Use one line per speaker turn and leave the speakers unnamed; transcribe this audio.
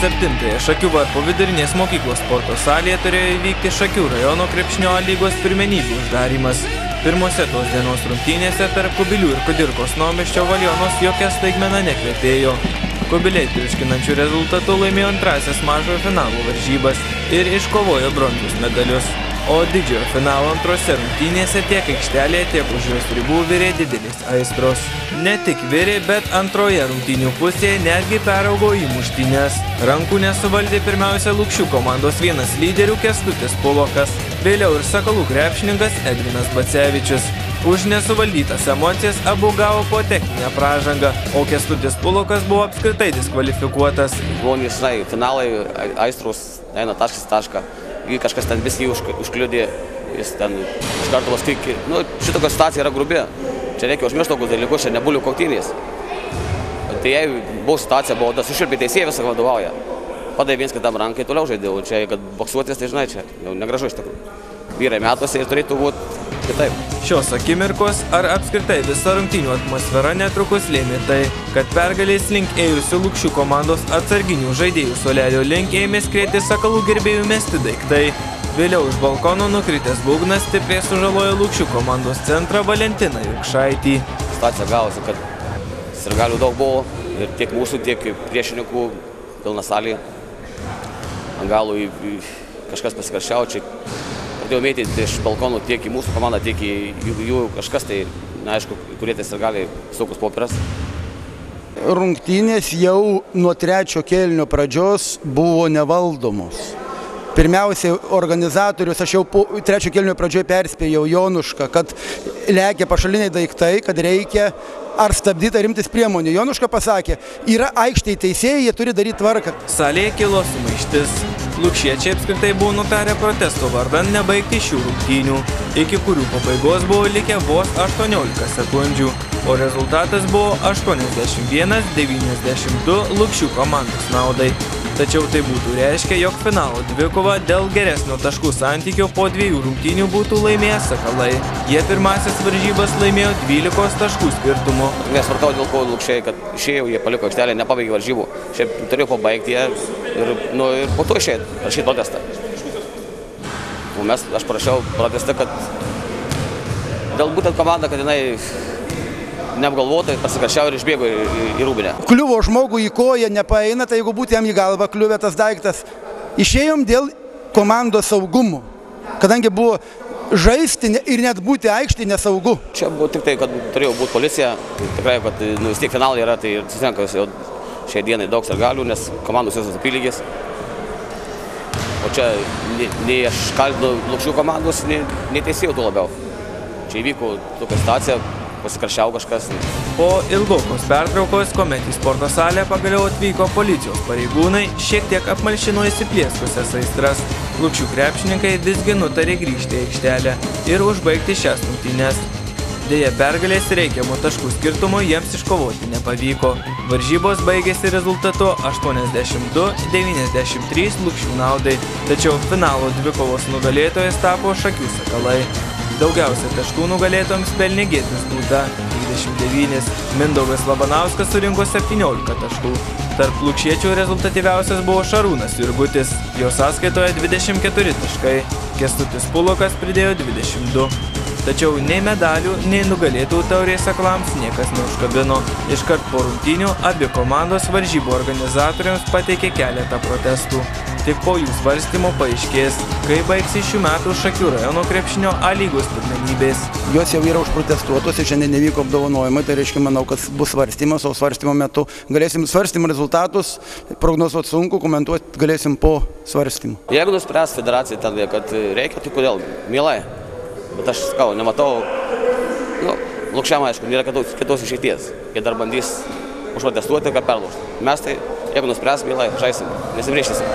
7-ąją Šakių varpo vidurinės mokyklos sporto salėje turėjo įvykti Šakių rajono krepšinio lygos pirmenybių uždarymas. Pirmose tos dienos rungtynėse tarp Kubilių ir Kudirkos Naumiesčio Valionos jokia staigmena nekvepėjo. Kubiliai triuškinančių rezultatų laimėjo antrąsias mažojo finalo varžybas ir iškovojo bronzos medalius. O didžiojo finalo antrose rungtynėse tiek aikštelėje, tiek už jos ribų virė didelis aistros. Ne tik virė, bet antroje rungtynių pusėje netgi peraugo į muštynes. Rankų nesuvaldė pirmiausia Lukšių komandos vienas lyderių Kęstutis Pulokas, vėliau ir Sakalų krepšininkas Edvinas Bacevičius. Už nesuvaldytas emocijas abu gavo po techninę pražangą, o Kęstutis Pulokas buvo apskritai diskvalifikuotas.
Buvo nežinai, finalai, aistros, eina taškas tašką. Jei kažkas ten vis jį užkliudė, jis ten iš karto paskui, šitokia situacija yra grubi. Čia reikia užmiršti tokius dalykus, čia nebulių kauktynės. Tai jei buvo situacija, buvo suširpė teisėjai visą vadovauja. Padavė viens kitam rankai, toliau žaidė, o čia, kad boksuotis, tai žinai, čia jau negražu iš tikrųjų. Vyrai metuose ir turėtų būti kitaip.
Šios akimirkos ar apskritai visa rungtynių atmosfera netrukus lėmė tai, kad pergalės link ėjusių Lukšių komandos atsarginių žaidėjų suolelio link ėmė skrieti Sakalų gerbėjų mesti daiktai. Vėliau iš balkono nukritęs būgnas stipriai sužalojo Lukšių komandos centrą Valentiną Jurkšaitį.
Situacija gavosi, kad sirgalių daug buvo ir tiek mūsų, tiek priešininkų pilna salė. Ant galų kažkas pasikarščiavo, čia pradėjau mėtyti iš balkonų tiek į mūsų komandą, tiek į jų kažkas, tai neaišku, kurie tai sirgaliai saugus popiras.
Rungtynės jau nuo trečio kėlinio pradžios buvo nevaldomos. Pirmiausiai organizatorius, aš jau po trečio kėlinio pradžioje perspėjau Jonušką, kad lekia pašaliniai daiktai, kad reikia ar stabdyti, ar imtis priemonių. Jonuška pasakė, yra aikštėje teisėjai, jie turi daryti tvarką.
Salėje kilo sumaištis. Lukšiečiai apskritai buvo nutarę protesto vardan nebaigti šių rungtynių, iki kurių pabaigos buvo likę vos 18 sekundžių, o rezultatas buvo 81-92 Lukšių komandos naudai. Tačiau tai būtų reiškia, jog finalo dvikova dėl geresnio taškų santykio po 2 rungtynių būtų laimėję Sakalai. Jie pirmasis varžybas laimėjo 12 taškų skirtumu.
Nesvartau dėl ko Lukšiai, kad išėjau, jie paliko aikštelę, nepabaigė varžybų. Šiaip turėjau pabaigti ją ir po to išėjau, rašyti protestą. O aš parašiau protestą, kad dėl būtent komanda, kad jinai neapgalvotai pasikarščiavo ir išbėgo į rūbinę.
Kliuvo žmogų į koją, nepaeina, tai jeigu būtų jam į galvą kliuvė tas daiktas. Išėjom dėl komandos saugumo, kadangi buvo žaisti ir net būti aikštėje nesaugu.
Čia buvo tik tai, kad turėjo būti policija, tikrai, kad vis tiek finalai yra, tai susirenka jau šiai dienai daug sirgalių, nes komandos visos apylygės. O čia nei aš kalbinu Lukšių komandos, nei teisėjų tuo labiau. Čia įvyko tokia situacija, pasikarščiavo kažkas.
Po ilgokos pertraukos, kuomet į sporto salę pagaliau atvyko policijos pareigūnai, šiek tiek apmalšino įsiplieskusias aistras. Lukšių krepšininkai visgi nutarė grįžti į aikštelę ir užbaigti šias rungtynes. Deja, pergalės reikiamų taškų skirtumo jiems iškovoti nepavyko. Varžybos baigėsi rezultatu 82-93 Lukšių naudai, tačiau finalo dvikovos nugalėtojas tapo Šakių Sakalai. Daugiausia taškų nugalėtojams pelnė Giedrius Dūda 29, Mindaugas Labanauskas surinko 17 taškų. Tarp lukšiečių rezultatyviausias buvo Šarūnas Jurgutis, jo sąskaitoje 24 taškai, Kęstutis Pulokas pridėjo 22. Tačiau nei medalių, nei nugalėtų taurės Sakalams niekas neužkabino. Iškart po rungtynių abi komandos varžybų organizatoriams pateikė keletą protestų. Tik po jų svarstymo paaiškės, kai baigsis šių metų Šakių rajono krepšinio A lygos pirmenybės.
Jos jau yra užprotestuotos ir šiandien nevyko apdovanojimai, tai reiškia, manau, kad bus svarstymas, o svarstymo metu galėsim svarstymo rezultatus prognozuoti sunku, komentuoti galėsim po svarstymo.
Jeigu nuspręs federacija, kad reikia, tai kodėl? Mielai. Bet aš sakau, nematau, Lukšiam, aišku, nėra kitos išeities. Jie dar bandys užprotestuoti, kad perlaužti. Mes tai, jeigu nuspręs, mielai, žaisim, nesibrėžtysim.